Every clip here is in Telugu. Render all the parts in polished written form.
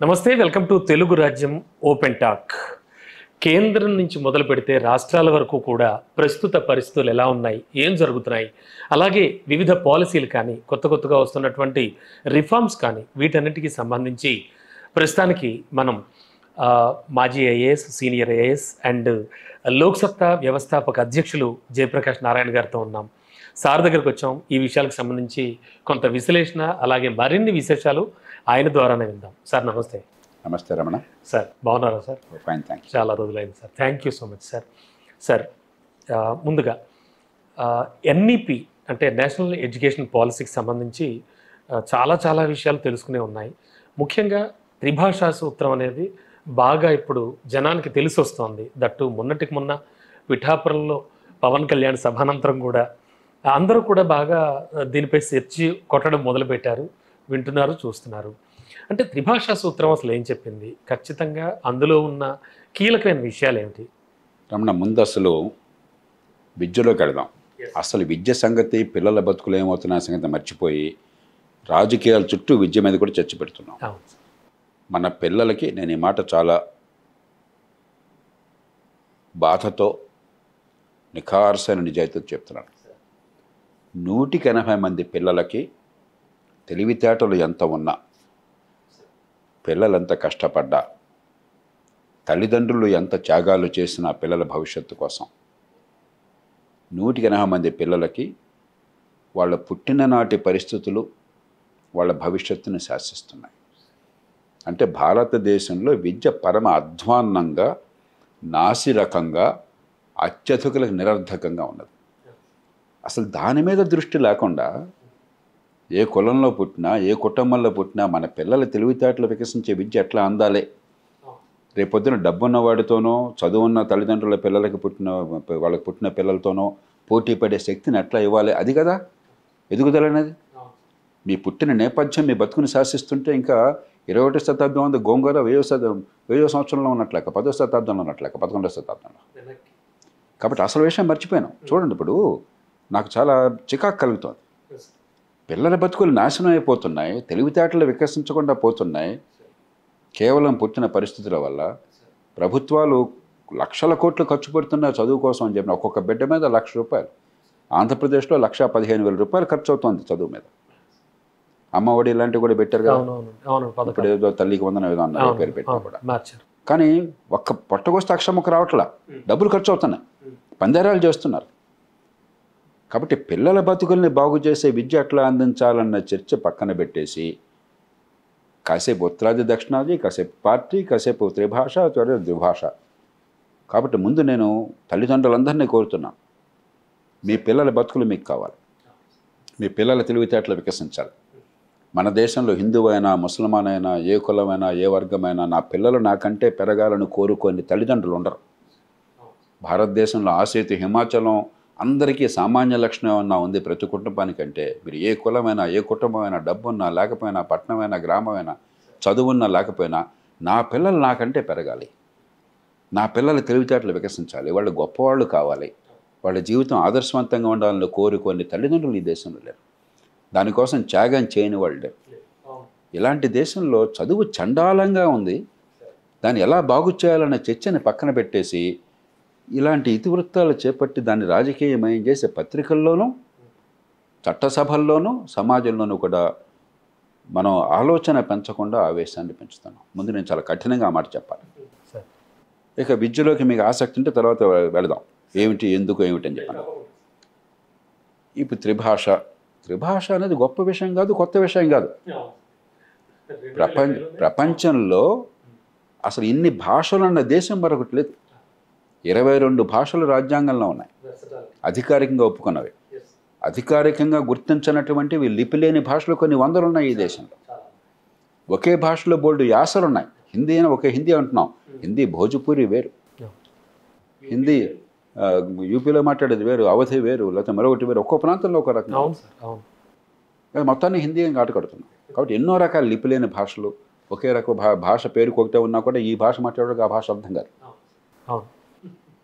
నమస్తే, వెల్కమ్ టు తెలుగు రాజ్యం ఓపెన్ టాక్. కేంద్రం నుంచి మొదలు పెడితే రాష్ట్రాల వరకు కూడా ప్రస్తుత పరిస్థితులు ఎలా ఉన్నాయి, ఏం జరుగుతున్నాయి, అలాగే వివిధ పాలసీలు కానీ కొత్తగా వస్తున్నటువంటి రిఫార్మ్స్ కానీ వీటన్నిటికీ సంబంధించి ప్రస్తుతానికి మనం మాజీ IAS, senior IAS and Loksatta వ్యవస్థాపక అధ్యక్షులు జయప్రకాష్ నారాయణ గారితో ఉన్నాం. సార్ దగ్గరకు వచ్చాం. ఈ విషయాలకు సంబంధించి కొంత విశ్లేషణ అలాగే మరిన్ని విశేషాలు ఆయన ద్వారానే విందాం. సార్ నమస్తే. నమస్తే రమణ. సార్ బాగున్నారా సార్? Fine, thank you. చాలా రోజులైంది sir. Thank you so much sir. Sir ముందుగా ఎన్ఈపి అంటే నేషనల్ ఎడ్యుకేషన్ పాలసీకి సంబంధించి చాలా విషయాలు తెలుసుకునే ఉన్నాయి. ముఖ్యంగా త్రిభాషా సూత్రం అనేది బాగా ఇప్పుడు జనానికి తెలిసి వస్తుంది. దట్టు మొన్నటికి మొన్న పిఠాపురంలో పవన్ కళ్యాణ్ సభానంతరం కూడా అందరూ కూడా బాగా దీనిపై సెర్చ్ కొట్టడం మొదలుపెట్టారు. వింటున్నారు, చూస్తున్నారు. అంటే త్రిభాషా సూత్రం అసలు ఏం చెప్పింది, ఖచ్చితంగా అందులో ఉన్న కీలకమైన విషయాలు ఏమిటి? రమణ, ముందు అసలు విద్యలోకి వెళదాం. అసలు విద్య సంగతి, పిల్లల బతుకులు ఏమవుతున్న సంగతి మర్చిపోయి రాజకీయాల చుట్టూ విద్య మీద కూడా చర్చ పెడుతున్నాం. మన పిల్లలకి నేను ఈ మాట చాలా బాధతో నిఖార్సైన నిజాయితీతో చెప్తున్నాను. 180 మంది పిల్లలకి తెలివితేటలు ఎంత ఉన్నా, పిల్లలంత కష్టపడ్డా, తల్లిదండ్రులు ఎంత త్యాగాలు చేసిన పిల్లల భవిష్యత్తు కోసం 180 మంది పిల్లలకి వాళ్ళ పుట్టిన నాటి పరిస్థితులు వాళ్ళ భవిష్యత్తుని శాసిస్తున్నాయి. అంటే భారతదేశంలో విద్య పరమ అధ్వాన్నంగా, నాసిరకంగా, అత్యధికులకు నిరర్ధకంగా ఉన్నది. అసలు దాని మీద దృష్టి లేకుండా ఏ కులంలో పుట్టినా, ఏ కుటుంబంలో పుట్టినా మన పిల్లల తెలివితేటలు వికసించే విద్య ఎట్లా అందాలి, రేపొద్దున డబ్బున్నవాడితోనో, చదువున్న తల్లిదండ్రుల పిల్లలకి వాళ్ళకి పుట్టిన పిల్లలతోనో పోటీ పడే శక్తిని ఎట్లా ఇవ్వాలి, అది కదా ఎదుగుదల అనేది. మీ పుట్టిన నేపథ్యం మీ బతుకుని శాసిస్తుంటే ఇంకా 21వ శతాబ్దం ఉంది గోంగూర 1000వ సంవత్సరంలో ఉన్నట్లేక, 10వ శతాబ్దంలో ఉన్నట్లేక, 11వ శతాబ్దంలో. కాబట్టి అసలు విషయం మర్చిపోయాను. చూడండి, ఇప్పుడు నాకు చాలా చికాకు కలుగుతుంది. పిల్లల బతుకులు నాశనం అయిపోతున్నాయి, తెలివితేటలు వికసించకుండా పోతున్నాయి కేవలం పుట్టిన పరిస్థితుల వల్ల. ప్రభుత్వాలు లక్షల కోట్లు ఖర్చు పెడుతున్న చదువు కోసం అని చెప్పిన ఒక్కొక్క బిడ్డ మీద ₹1,00,000. ఆంధ్రప్రదేశ్లో ₹1,15,000 ఖర్చు అవుతుంది చదువు మీద. అమ్మఒడి ఇలాంటివి కూడా పెట్టారు కదా. ఇప్పుడు ఏదో తల్లికి వందన ఏదో అన్నారు పేరు పెట్టినా కూడా. కానీ ఒక్క పొట్టగొస్తే అక్షరముఖ రావట్లా, డబ్బులు ఖర్చు అవుతున్నాయి, పందేరాలు చేస్తున్నారు. కాబట్టి పిల్లల బతుకుల్ని బాగు చేసే విద్య ఎట్లా అందించాలన్న చర్చ పక్కన పెట్టేసి కాసేపు ఉత్తరాది దక్షిణాది, కాసేపు పార్టీ, కాసేపు త్రిభాష, ద్విభాష. కాబట్టి ముందు నేను తల్లిదండ్రులందరినీ కోరుతున్నాను, మీ పిల్లల బతుకులు మీకు కావాలి, మీ పిల్లల తెలివితేటలు వికసించాలి. మన దేశంలో హిందువు అయినా, ముసల్మాన్ అయినా, ఏ కులమైనా, ఏ వర్గమైనా నా పిల్లలు నాకంటే పెరగాలని కోరుకొని తల్లిదండ్రులు ఉండరు. భారతదేశంలో ఆసేతు హిమాచలం అందరికీ సామాన్య లక్షణం ఏమన్నా ఉంది ప్రతి కుటుంబానికంటే, మీరు ఏ కులమైనా, ఏ కుటుంబమైనా, డబ్బున్నా లేకపోయినా, పట్టణమైనా, గ్రామమైనా, చదువున్నా లేకపోయినా నా పిల్లలు నాకంటే పెరగాలి, నా పిల్లల తెలివితేటలు వికసించాలి, వాళ్ళు గొప్పవాళ్ళు కావాలి, వాళ్ళ జీవితం ఆదర్శవంతంగా ఉండాలని కోరుకొని తల్లిదండ్రులు ఈ దేశంలో లేరు. దానికోసం త్యాగం చేయని వాళ్ళు లేరు. ఇలాంటి దేశంలో చదువు చండాలంగా ఉంది, దాన్ని ఎలా బాగు చేయాలన్న చర్చని పక్కన పెట్టేసి ఇలాంటి ఇతివృత్తాలు చేపట్టి దాన్ని రాజకీయమయం చేసే పత్రికల్లోనూ, చట్టసభల్లోనూ, సమాజంలోనూ కూడా మనం ఆలోచన పెంచకుండా ఆవేశాన్ని పెంచుతున్నాం. ముందు నేను చాలా కఠినంగా ఆ మాట చెప్పాలి. ఇక విద్యలోకి మీకు ఆసక్తి ఉంటే తర్వాత వెళదాం, ఏమిటి, ఎందుకు, ఏమిటి అని చెప్పాను. ఇప్పుడు త్రిభాష అనేది గొప్ప విషయం కాదు, కొత్త విషయం కాదు. ప్రపంచంలో అసలు ఇన్ని భాషలు అన్న దేశం మరొకటి లేదు. 22 భాషలు రాజ్యాంగంలో ఉన్నాయి, అధికారికంగా ఒప్పుకున్నవి. అధికారికంగా గుర్తించినటువంటివి లిపిలేని భాషలు కొన్ని వందలు ఉన్నాయి ఈ దేశంలో. ఒకే భాషలో బోల్డు యాసలు ఉన్నాయి. హిందీ అని ఒకే హిందీ అంటున్నాం, హిందీ భోజ్పూరి వేరు, హిందీ యూపీలో మాట్లాడేది వేరు, అవధి వేరు, లేకపోతే మరొకటి వేరు, ఒక్కో ప్రాంతంలో ఒక రకం. మొత్తాన్ని హిందీ ఆట కడుతున్నాం. కాబట్టి ఎన్నో రకాల లిపిలేని భాషలు, ఒకే రకం భాష పేరుకు ఒకటే ఉన్నా కూడా ఈ భాష మాట్లాడడానికి ఆ భాష అర్థం కాదు.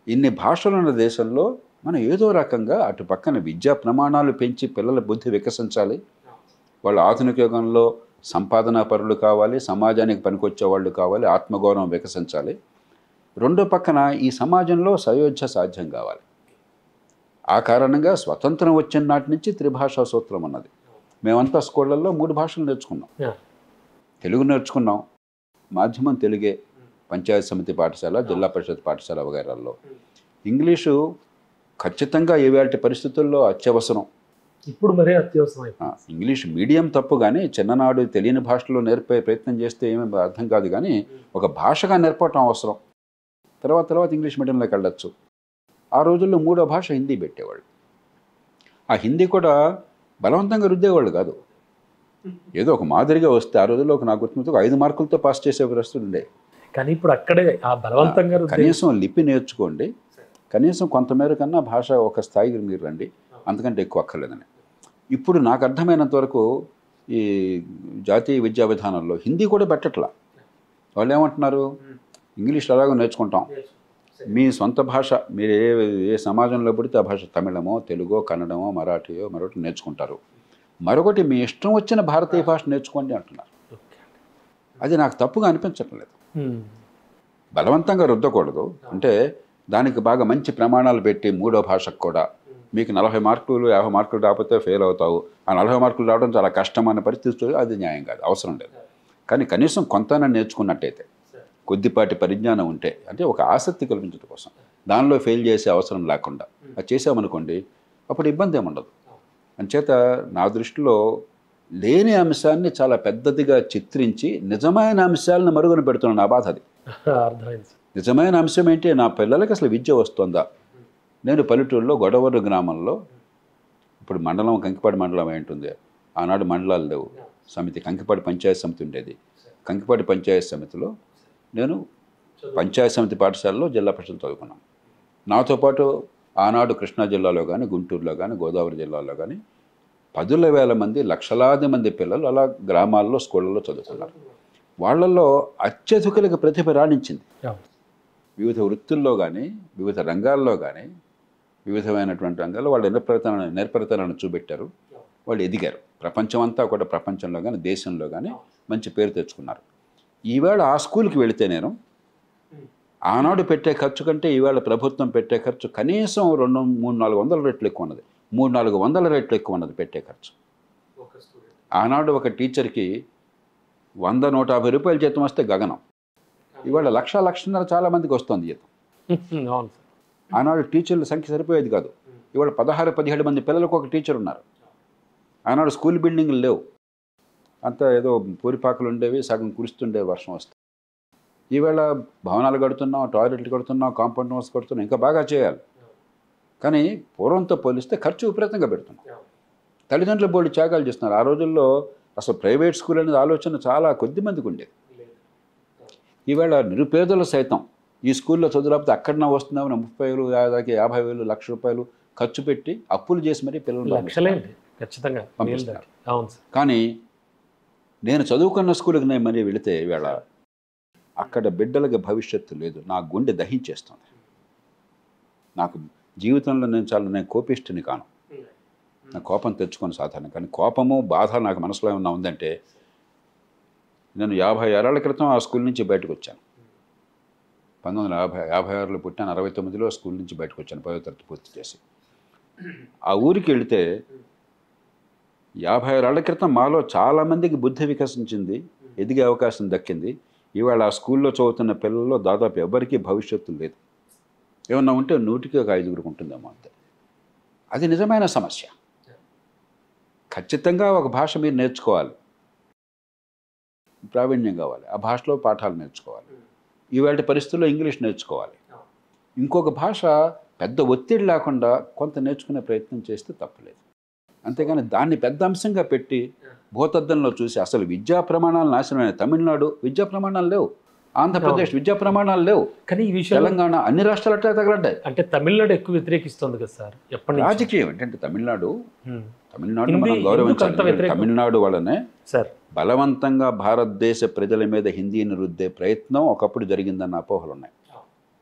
ఇన్ని భాషలు ఉన్న దేశంలో మనం ఏదో రకంగా అటు పక్కన విద్యా ప్రమాణాలు పెంచి పిల్లల బుద్ధి వికసించాలి. వాళ్ళు ఆధునిక యుగంలో సంపాదనా పరులు కావాలి, సమాజానికి పనికొచ్చే వాళ్ళు కావాలి, ఆత్మగౌరవం వికసించాలి. రెండో పక్కన ఈ సమాజంలో సయోధ్య సాధ్యం కావాలి. ఆ కారణంగా స్వతంత్రం వచ్చిన నాటి నుంచి త్రిభాషా సూత్రం అన్నది. మేమంతా స్కూళ్ళల్లో 3 భాషలు నేర్చుకున్నాం. తెలుగు నేర్చుకున్నాం, మాధ్యమం తెలుగే, పంచాయతీ సమితి పాఠశాల, జిల్లా పరిషత్ పాఠశాల వగైరాల్లో. ఇంగ్లీషు ఖచ్చితంగా ఇవాళ పరిస్థితుల్లో అత్యవసరం. ఇప్పుడు మరే అత్యవసరం. ఇంగ్లీష్ మీడియం తప్పు, కానీ చిన్ననాడు తెలియని భాషలో నేర్పే ప్రయత్నం చేస్తే ఏమీ అర్థం కాదు, కానీ ఒక భాషగా నేర్పటం అవసరం. తర్వాత ఇంగ్లీష్ మీడియంలోకి వెళ్ళచ్చు. ఆ రోజుల్లో 3వ భాష హిందీ పెట్టేవాళ్ళు. ఆ హిందీ కూడా బలవంతంగా రుద్దేవాళ్ళు కాదు, ఏదో ఒక మాదిరిగా వస్తే. ఆ రోజుల్లో నాకు గుర్తుతో 5 మార్కులతో పాస్ చేసే పరిస్థితులు ఉండే. కానీ ఇప్పుడు అక్కడే ఆ బలవంతంగా కనీసం లిపి నేర్చుకోండి, కనీసం కొంతమేర కన్నా భాష ఒక స్థాయికి మీరు రండి, అంతకంటే ఎక్కువ అక్కర్లేదని. ఇప్పుడు నాకు అర్థమైనంత వరకు ఈ జాతీయ విద్యా విధానంలో హిందీ కూడా పెట్టట్లా. వాళ్ళు ఏమంటున్నారు, ఇంగ్లీష్ అలాగో నేర్చుకుంటాం, మీ సొంత భాష మీరు ఏ సమాజంలో పడితే ఆ భాష తమిళమో, తెలుగో, కన్నడమో, మరాఠీయో మరొకటి నేర్చుకుంటారు. మరొకటి మీ ఇష్టం వచ్చిన భారతీయ భాష నేర్చుకోండి అంటున్నారు. అది నాకు తప్పుగా అనిపించట్లేదు. బలవంతంగా రుద్దకూడదు. అంటే దానికి బాగా మంచి ప్రమాణాలు పెట్టి 3వ భాషకు కూడా మీకు 40 మార్కులు 50 మార్కులు రాకపోతే ఫెయిల్ అవుతావు, ఆ 40 మార్కులు రావడం చాలా కష్టమైన పరిస్థితులు, అది న్యాయం కాదు, అవసరం లేదు. కానీ కనీసం కొంతైనా నేర్చుకున్నట్టయితే, కొద్దిపాటి పరిజ్ఞానం ఉంటే, అంటే ఒక ఆసక్తి కల్పించడం కోసం, దానిలో ఫెయిల్ చేసే అవసరం లేకుండా అది చేసామనుకోండి, అప్పుడు ఇబ్బంది ఏముండదు. అంచేత నా దృష్టిలో లేని అంశాన్ని చాలా పెద్దదిగా చిత్రించి నిజమైన అంశాలను మరుగున పెడుతున్నాను. నా బాధ అది. నిజమైన అంశం ఏంటి, నా పిల్లలకి అసలు విద్య వస్తుందా? నేను పల్లెటూరులో గొడవరు గ్రామంలో, ఇప్పుడు మండలం కంకిపాడి మండలం ఏంటుంది, ఆనాడు మండలాలు లేవు, సమితి కంకిపాడి పంచాయతీ సమితి ఉండేది. కంకిపాడి పంచాయతీ సమితిలో నేను పంచాయతీ సమితి పాఠశాలలో జిల్లా పరిషత్ చదువుకున్నాను. నాతో పాటు ఆనాడు కృష్ణా జిల్లాలో కానీ, గుంటూరులో కానీ, గోదావరి జిల్లాలో కానీ 10,000 మంది, లక్షలాది మంది పిల్లలు అలా గ్రామాల్లో స్కూళ్ళల్లో చదువుకున్నారు. వాళ్ళల్లో అత్యధికులకు ప్రతిభ రాణించింది. వివిధ వృత్తుల్లో కానీ, వివిధ రంగాల్లో కానీ, వివిధమైనటువంటి రంగాల్లో వాళ్ళు నేర్పరితనాన్ని చూపెట్టారు. వాళ్ళు ఎదిగారు. ప్రపంచం అంతా కూడా, ప్రపంచంలో కానీ దేశంలో కానీ మంచి పేరు తెచ్చుకున్నారు. ఈవేళ ఆ స్కూల్కి వెళితే నేను ఆనాడు పెట్టే ఖర్చు కంటే ఈవేళ ప్రభుత్వం పెట్టే ఖర్చు కనీసం 200-400 రెట్లు ఎక్కువ ఉన్నది. 300-400 రెట్లు ఎక్కువ ఉన్నది పెట్టే ఖర్చు. ఆనాడు ఒక టీచర్కి 100-150 రూపాయల జీతం వస్తే గగనం. ఇవాళ 1,00,000-1,50,000 చాలా మందికి వస్తుంది జీతం. ఆనాడు టీచర్ల సంఖ్య సరిపోయేది కాదు. ఇవాళ 16-17 మంది పిల్లలకు ఒక టీచర్ ఉన్నారు. ఆనాడు స్కూల్ బిల్డింగ్లు లేవు, అంతా ఏదో పూరిపాకలు ఉండేవి, సగం కురుస్తుండే వర్షం వస్తే. ఈవేళ భవనాలు కడుతున్నాం, టాయిలెట్లు కడుతున్నాం, కాంపౌండ్ వాల్స్ కడుతున్నాం, ఇంకా బాగా చేయాలి. కానీ పూర్వంతో పోలిస్తే ఖర్చు విపరీతంగా పెడుతున్నాం. తల్లిదండ్రులు బోర్డు త్యాగాలు చేస్తున్నారు. ఆ రోజుల్లో అసలు ప్రైవేట్ స్కూల్ అనేది ఆలోచన చాలా కొద్ది మందికి ఉండేది. ఈవేళ నిరుపేదలు సైతం ఈ స్కూల్లో చదువులేకపోతే అక్కడనే వస్తున్నామని 30,000, 50,000, ₹1,00,000 ఖర్చు పెట్టి అప్పులు చేసి మరీ పిల్లలు ఖచ్చితంగా పంపిస్తున్నారు. కానీ నేను చదువుకున్న స్కూల్కి నేను మరీ వెళితే ఈవేళ అక్కడ బిడ్డలకి భవిష్యత్తు లేదు. నా గుండె దహించేస్తుంది. నాకు జీవితంలో నేను కోపిష్టిని కాను, నా కోపం తెచ్చుకొని సాధారణ. కానీ కోపము, బాధ నాకు మనసులో ఏమన్నా ఉందంటే, నేను 50 ఏళ్ల క్రితం ఆ స్కూల్ నుంచి బయటకు వచ్చాను. 1956లో పుట్టాను, 69లో స్కూల్ నుంచి బయటకు వచ్చాను, 10వ తరగతి పూర్తి చేసి. ఆ ఊరికి వెళితే 56 ఏళ్ల క్రితం మాలో చాలామందికి బుద్ధి వికసించింది, ఎదిగే అవకాశం దక్కింది. ఇవాళ ఆ స్కూల్లో చదువుతున్న పిల్లల్లో దాదాపు ఎవరికీ భవిష్యత్తు లేదు. ఏమన్నా ఉంటే 100కి 5 ఉంటుందేమో అంతే. అది నిజమైన సమస్య. ఖచ్చితంగా ఒక భాష మీరు నేర్చుకోవాలి, ప్రావీణ్యం కావాలి, ఆ భాషలో పాఠాలు నేర్చుకోవాలి. ఇవాళ పరిస్థితుల్లో ఇంగ్లీష్ నేర్చుకోవాలి. ఇంకొక భాష పెద్ద ఒత్తిడి లేకుండా కొంత నేర్చుకునే ప్రయత్నం చేస్తే తప్పులేదు. అంతేగాని దాన్ని పెద్ద అంశంగా పెట్టి భూతద్దంలో చూసి అసలు విద్యా ప్రమాణాలు నాశనమైన తమిళనాడు విద్యా ప్రమాణాలు లేవు, ఆంధ్రప్రదేశ్ విద్యా ప్రమాణాలు లేవు, కానీ ఈ విషయం తెలంగాణ అన్ని రాష్ట్రాలు అట్లా తగలడ్డాయి. అంటే తమిళనాడు ఎక్కువ వ్యతిరేకిస్తుంది కదా సార్. ఎప్పటి రాజకీయం ఏంటంటే తమిళనాడు మనం గౌరవించాలి. తమిళనాడు వల్లనే సార్ బలవంతంగా భారతదేశ ప్రజల మీద హిందీని రుద్దే ప్రయత్నం ఒకప్పుడు జరిగిందన్న అపోహలు ఉన్నాయి.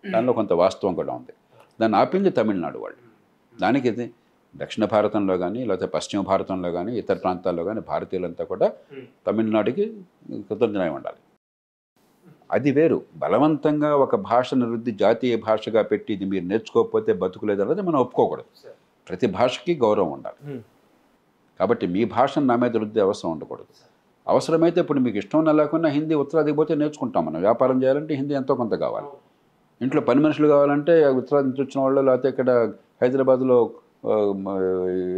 దానిలో కొంత వాస్తవం కూడా ఉంది. దాన్ని ఆపింది తమిళనాడు వాళ్ళు. దానికి దక్షిణ భారతంలో కానీ లేకపోతే పశ్చిమ భారతంలో కానీ ఇతర ప్రాంతాల్లో కానీ భారతీయులంతా కూడా తమిళనాడుకి కృతజ్ఞమై ఉండాలి. అది వేరు. బలవంతంగా ఒక భాషను రుద్ది జాతీయ భాషగా పెట్టి ఇది మీరు నేర్చుకోకపోతే బతుకులేదు అన్నది మనం ఒప్పుకోకూడదు. ప్రతి భాషకి గౌరవం ఉండాలి. కాబట్టి మీ భాషను నా మీద రుద్దే అవసరం ఉండకూడదు. అవసరమైతే ఇప్పుడు మీకు ఇష్టం లేకుండా హిందీ ఉత్తరాదికి పోతే నేర్చుకుంటాం. మనం వ్యాపారం చేయాలంటే హిందీ ఎంతో కొంత కావాలి. ఇంట్లో పని మనుషులు కావాలంటే ఉత్తరాది నుంచి వచ్చిన వాళ్ళు లేకపోతే ఇక్కడ హైదరాబాద్లో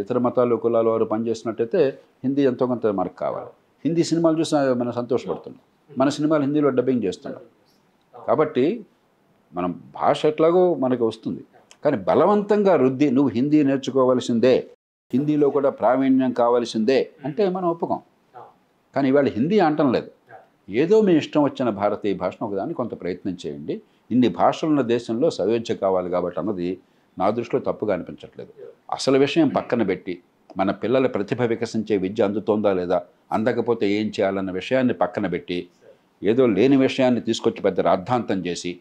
ఇతర మతాలు కులాలు వారు పనిచేసినట్టయితే హిందీ ఎంతో కొంత మనకు కావాలి. హిందీ సినిమాలు చూసి మనం సంతోషపడుతున్నాం. మన సినిమాలు హిందీలో డబ్బింగ్ చేస్తున్నాం. కాబట్టి మనం భాష ఎట్లాగో మనకు వస్తుంది. కానీ బలవంతంగా రుద్ది నువ్వు హిందీ నేర్చుకోవాల్సిందే, హిందీలో కూడా ప్రావీణ్యం కావాల్సిందే అంటే మనం ఒప్పుకోం. కానీ ఇవాళ హిందీ అంటం లేదు. ఏదో మీ ఇష్టం వచ్చిన భారతీయ భాషను ఒకదాన్ని కొంత ప్రయత్నం చేయండి. ఇన్ని భాషలున్న దేశంలో సయోధ్య కావాలి కాబట్టి అన్నది నా దృష్టిలో తప్పుగా అనిపించట్లేదు. అసలు విషయం పక్కన పెట్టి మన పిల్లల ప్రతిభ వికసించే విద్య అందుతోందా లేదా, అందకపోతే ఏం చేయాలన్న విషయాన్ని పక్కన పెట్టి ఏదో లేని విషయాన్ని తీసుకొచ్చి పెద్ద రాద్ధాంతం చేసి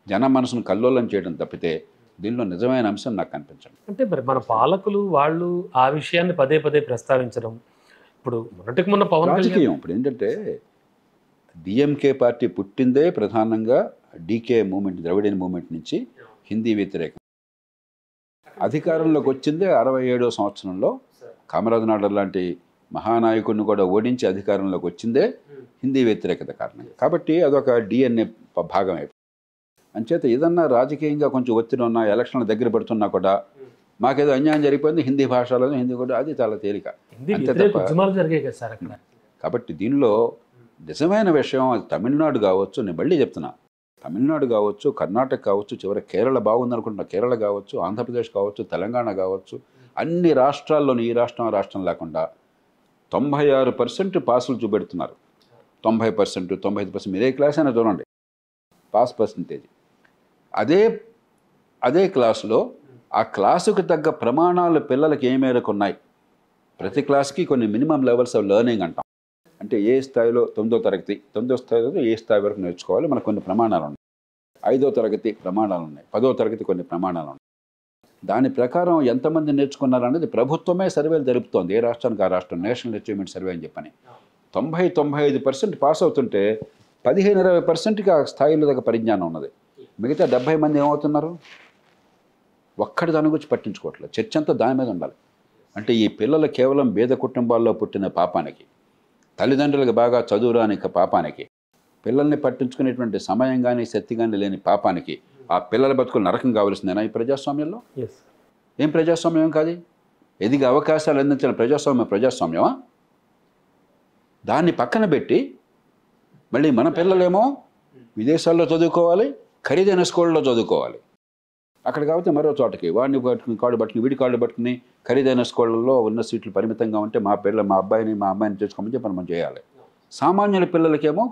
జన మనసును కల్లోలం చేయడం తప్పితే దీనిలో నిజమైన అంశం నాకు కనిపించండి. అంటే మరి మన పాలకులు వాళ్ళు ఆ విషయాన్ని పదే పదే ప్రస్తావించడం, ఇప్పుడు మొన్నటికి మొన్న పవన్ రాజకీయం ఇప్పుడు ఏంటంటే డిఎంకే పార్టీ పుట్టిందే ప్రధానంగా డీకే మూమెంట్, ద్రవిడియన్ మూమెంట్ నుంచి హిందీ వ్యతిరేకం. అధికారంలోకి వచ్చిందే 67వ సంవత్సరంలో కామరాజ్ నాయుడు లాంటి మహానాయకుడిని కూడా ఓడించి అధికారంలోకి వచ్చిందే హిందీ వ్యతిరేకత కారణంగా. కాబట్టి అదొక డిఎన్ఏ భాగం అయిపోయింది. అంచేత ఏదన్నా రాజకీయంగా కొంచెం ఒత్తిడి ఉన్నా, ఎలక్షన్లు దగ్గర పడుతున్నా కూడా మాకేదో అన్యాయం జరిగిపోయింది హిందీ భాషలో, హిందీ కూడా అది చాలా తేలిక. కాబట్టి దీనిలో నిజమైన విషయం అది తమిళనాడు కావచ్చు, నేను మళ్ళీ చెప్తున్నా, తమిళనాడు కావచ్చు, కర్ణాటక కావచ్చు, చివరి కేరళ బాగుందనుకుంటున్నా కేరళ కావచ్చు, ఆంధ్రప్రదేశ్ కావచ్చు, తెలంగాణ కావచ్చు, అన్ని రాష్ట్రాల్లోని ఈ రాష్ట్రం రాష్ట్రం లేకుండా 96% పాసులు చూపెడుతున్నారు. 90%, 95% మీరే క్లాస్ అయినా చూడండి పాస్ పర్సంటేజ్. అదే క్లాసులో ఆ క్లాసుకు తగ్గ ప్రమాణాలు పిల్లలకి ఏ మేరకు ఉన్నాయి. ప్రతి క్లాస్కి కొన్ని మినిమం లెవెల్స్ ఆఫ్ లెర్నింగ్ అంటాం. అంటే ఏ స్థాయిలో 9వ తరగతి ఏ స్థాయి వరకు నేర్చుకోవాలి మనకు కొన్ని ప్రమాణాలు ఉన్నాయి. 5వ తరగతి ప్రమాణాలు ఉన్నాయి. 10వ తరగతి కొన్ని ప్రమాణాలు ఉన్నాయి. దాని ప్రకారం ఎంతమంది నేర్చుకున్నారనేది ప్రభుత్వమే సర్వేలు జరుపుతోంది. ఏ రాష్ట్రానికి ఆ రాష్ట్రం నేషనల్ అచీవ్మెంట్ సర్వే అని చెప్పని 90-95% పాస్ అవుతుంటే 15-20%కి ఆ స్థాయిలో దగ్గర పరిజ్ఞానం ఉన్నది. మిగతా 70 మంది ఏమవుతున్నారు? ఒక్కడి దాని గురించి పట్టించుకోవట్లేదు. చర్చ అంతా దాని మీద ఉండాలి. అంటే ఈ పిల్లలు కేవలం పేద కుటుంబాల్లో పుట్టిన పాపానికి, తల్లిదండ్రులకు బాగా చదువురాని పాపానికి, పిల్లల్ని పట్టించుకునేటువంటి సమయం కానీ శక్తి కానీ లేని పాపానికి ఆ పిల్లల బతుకులు నరకం కావలసిందేనా ఈ ప్రజాస్వామ్యంలో? ఏం ప్రజాస్వామ్యం కాదు? ఎదిగే అవకాశాలు అందించిన ప్రజాస్వామ్యమా? దాన్ని పక్కన పెట్టి మళ్ళీ మన పిల్లలేమో విదేశాల్లో చదువుకోవాలి, ఖరీదైన స్కూళ్ళలో చదువుకోవాలి. అక్కడ కాబట్టి మరో చోటకి వాడిని పట్టుకుని కాళ్ళు పట్టుకుని వీడి కాళ్ళు పట్టుకుని ఖరీదైన స్కూళ్ళల్లో ఉన్న సీట్లు పరిమితంగా ఉంటే మా అబ్బాయిని తెచ్చుకోమని చెప్పి మనం చేయాలి. సామాన్యుల పిల్లలకేమో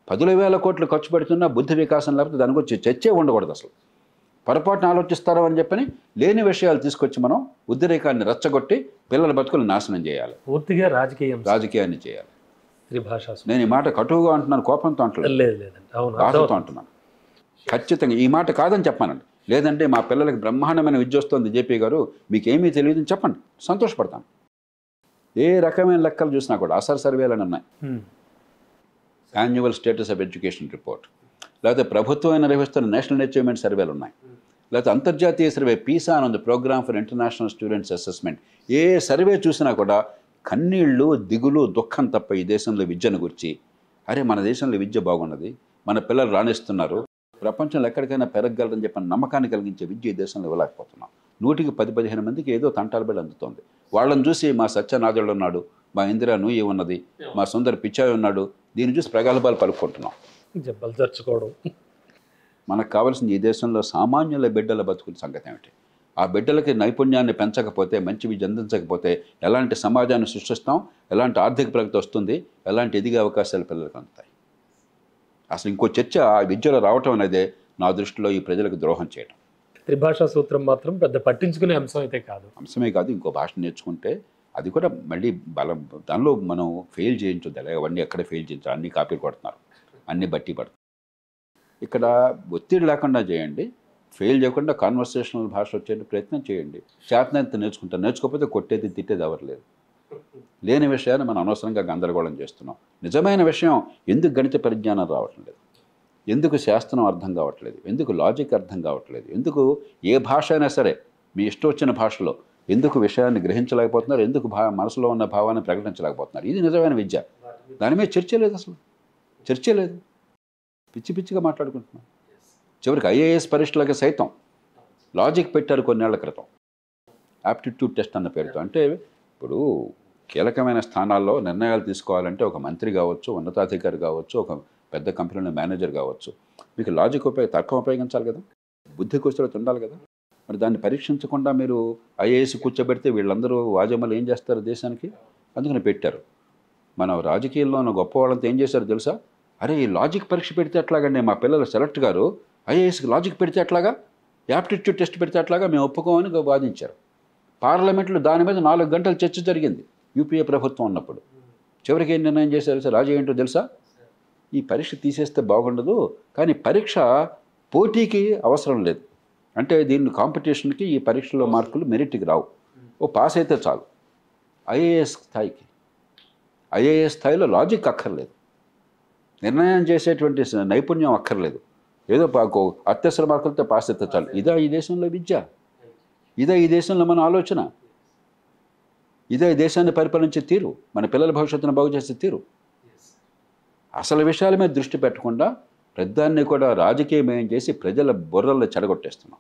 10,000 కోట్లు ఖర్చు పెడుతున్నా బుద్ధి వికాసం లేకపోతే దాని గురించి చర్చే ఉండకూడదు. అసలు పొరపాటున ఆలోచిస్తారో అని చెప్పని లేని విషయాలు తీసుకొచ్చి మనం ఉద్రేకాన్ని రెచ్చగొట్టి పిల్లల బతుకులు నాశనం చేయాలి. పూర్తిగా రాజకీయాన్ని చేయాలి. నేను ఈ మాట కటువుగా అంటున్నాను, కోపంతో అంటలేదు, బాధతో అంటున్నాను. ఖచ్చితంగా ఈ మాట కాదని చెప్పానండి. లేదంటే మా పిల్లలకి బ్రహ్మాండమైన విద్య వస్తుంది జేపీ గారు, మీకేమీ తెలియదు అని చెప్పండి, సంతోషపడతాను. ఏ రకమైన లెక్కలు చూసినా కూడా అసలు సర్వేలని ఉన్నాయి. Annual status of education report, లేకపోతే ప్రభుత్వం నిర్వహిస్తున్న నేషనల్ అచీవ్మెంట్ సర్వేలు ఉన్నాయి, లేకపోతే అంతర్జాతీయ సర్వే పీసా అని ఉంది, program for international students assessment. ఏ సర్వే చూసినా కూడా కన్నీళ్ళు, దిగులు, దుఃఖం తప్ప ఈ దేశంలో విద్యను గురించి. అరే మన దేశంలో విద్య బాగున్నది, మన పిల్లలు రాణిస్తున్నారు, ప్రపంచంలో ఎక్కడికైనా పెరగగలరని చెప్పిన నమ్మకాన్ని కలిగించే విద్య ఈ దేశంలో ఇవ్వలేకపోతున్నాం. 100-15 మందికి ఏదో తంటాల బిడ్డ అందుతోంది. వాళ్ళని చూసి మా సత్యనాథుడు ఉన్నాడు, మా ఇందిరా నూయి ఉన్నది, మా సుందర పిచ్చాయి ఉన్నాడు, దీన్ని చూసి ప్రగల్భాలు పలుకుంటున్నాం. మనకు కావాల్సింది ఈ దేశంలో సామాన్యుల బిడ్డల బతుకుల సంగతి ఏమిటి? ఆ బిడ్డలకి నైపుణ్యాన్ని పెంచకపోతే, మంచి విద్య అందించకపోతే ఎలాంటి సమాజాన్ని సృష్టిస్తాం, ఎలాంటి ఆర్థిక ప్రగతి వస్తుంది, ఎలాంటి ఎదిగే అవకాశాలు పిల్లలకు అందుతాయి? అసలు ఇంకో చర్చ ఆ విద్యలో రావటం అనేది నా దృష్టిలో ఈ ప్రజలకు ద్రోహం చేయడం. త్రిభాషా సూత్రం మాత్రం పెద్ద పట్టించుకునే అంశం అయితే కాదు. అంశమే కాదు, ఇంకో భాష నేర్చుకుంటే అది కూడా మళ్ళీ బలం, దానిలో మనం ఫెయిల్ చేయించొద్దు. అవన్నీ ఎక్కడ ఫెయిల్ చేయించాలి, అన్నీ కాపీలు కొడుతున్నారు, అన్నీ బట్టి పడుతున్నారు. ఇక్కడ ఒత్తిడి లేకుండా చేయండి, ఫెయిల్ చేయకుండా కాన్వర్సేషనల్ భాష వచ్చే ప్రయత్నం చేయండి. చేతనంత నేర్చుకుంటారు, నేర్చుకోకపోతే కొట్టేది తిట్టేది ఎవరు లేదు. లేని విషయాన్ని మనం అనవసరంగా గందరగోళం చేస్తున్నాం. నిజమైన విషయం ఎందుకు గణిత పరిజ్ఞానం రావటం లేదు, ఎందుకు శాస్త్రం అర్థం కావట్లేదు, ఎందుకు లాజిక్ అర్థం కావట్లేదు, ఎందుకు ఏ భాష అయినా సరే మీ ఇష్టం వచ్చిన భాషలో ఎందుకు విషయాన్ని గ్రహించలేకపోతున్నారు, ఎందుకు మనసులో ఉన్న భావాన్ని ప్రకటించలేకపోతున్నారు. ఇది నిజమైన విద్య. దాని మీద చర్చ లేదు, అసలు చర్చ లేదు. పిచ్చి పిచ్చిగా మాట్లాడుకుంటున్నాం. చివరికి ఐఏఎస్ పరీక్షలకి సైతం లాజిక్ పెట్టారు కొన్నేళ్ల క్రితం, యాప్టిట్యూడ్ టెస్ట్ అన్న పేరుతో. అంటే ఇప్పుడు కీలకమైన స్థానాల్లో నిర్ణయాలు తీసుకోవాలంటే ఒక మంత్రి కావచ్చు, ఉన్నతాధికారి కావచ్చు, ఒక పెద్ద కంపెనీలో మేనేజర్ కావచ్చు, మీకు లాజిక్ తర్కం ఉపయోగించాలి కదా, బుద్ధి కుశలత ఉండాలి కదా. మరి దాన్ని పరీక్షించకుండా మీరు ఐఏఎస్ కూర్చోబెడితే వీళ్ళందరూ వాజమ్మలు ఏం చేస్తారు దేశానికి? అందుకని పెట్టారు. మన రాజకీయాల్లో ఉన్న గొప్ప వాళ్ళంతా ఏం చేశారు తెలుసా? అరే ఈ లాజిక్ పరీక్ష పెడితే ఎట్లాగండి, మా పిల్లలు సెలెక్ట్ గారు ఐఏఎస్కి లాజిక్ పెడితే ఎట్లాగా, యాప్టిట్యూడ్ టెస్ట్ పెడితే ఎట్లాగా, మేము ఒప్పుకోమని వాదించారు. పార్లమెంట్లో దాని మీద 4 గంటల చర్చ జరిగింది యూపీఏ ప్రభుత్వం ఉన్నప్పుడు. చివరికి ఏం నిర్ణయం చేశారు సార్? రాజీ ఏంటో తెలుసా? ఈ పరీక్ష తీసేస్తే బాగుండదు, కానీ పరీక్ష పోటీకి అవసరం లేదు. అంటే దీన్ని కాంపిటీషన్కి ఈ పరీక్షలో మార్కులు మెరిట్కి రావు, ఓ పాస్ అయితే చాలు. ఐఏఎస్ స్థాయిలో లాజిక్ అక్కర్లేదు, నిర్ణయం చేసేటువంటి నైపుణ్యం అక్కర్లేదు, ఏదో అత్యవసర మార్కులతో పాస్ అయితే చాలు. ఇదా ఈ దేశంలో విద్య? ఇదే ఈ దేశంలో మన ఆలోచన? ఇదే ఈ దేశాన్ని పరిపాలించే తీరు? మన పిల్లల భవిష్యత్తును బాగు చేసే తీరు? అసలు విషయాల మీద దృష్టి పెట్టకుండా పెద్దాన్ని కూడా రాజకీయమయం చేసి ప్రజల బుర్రల్లో చెడగొట్టేస్తున్నాం.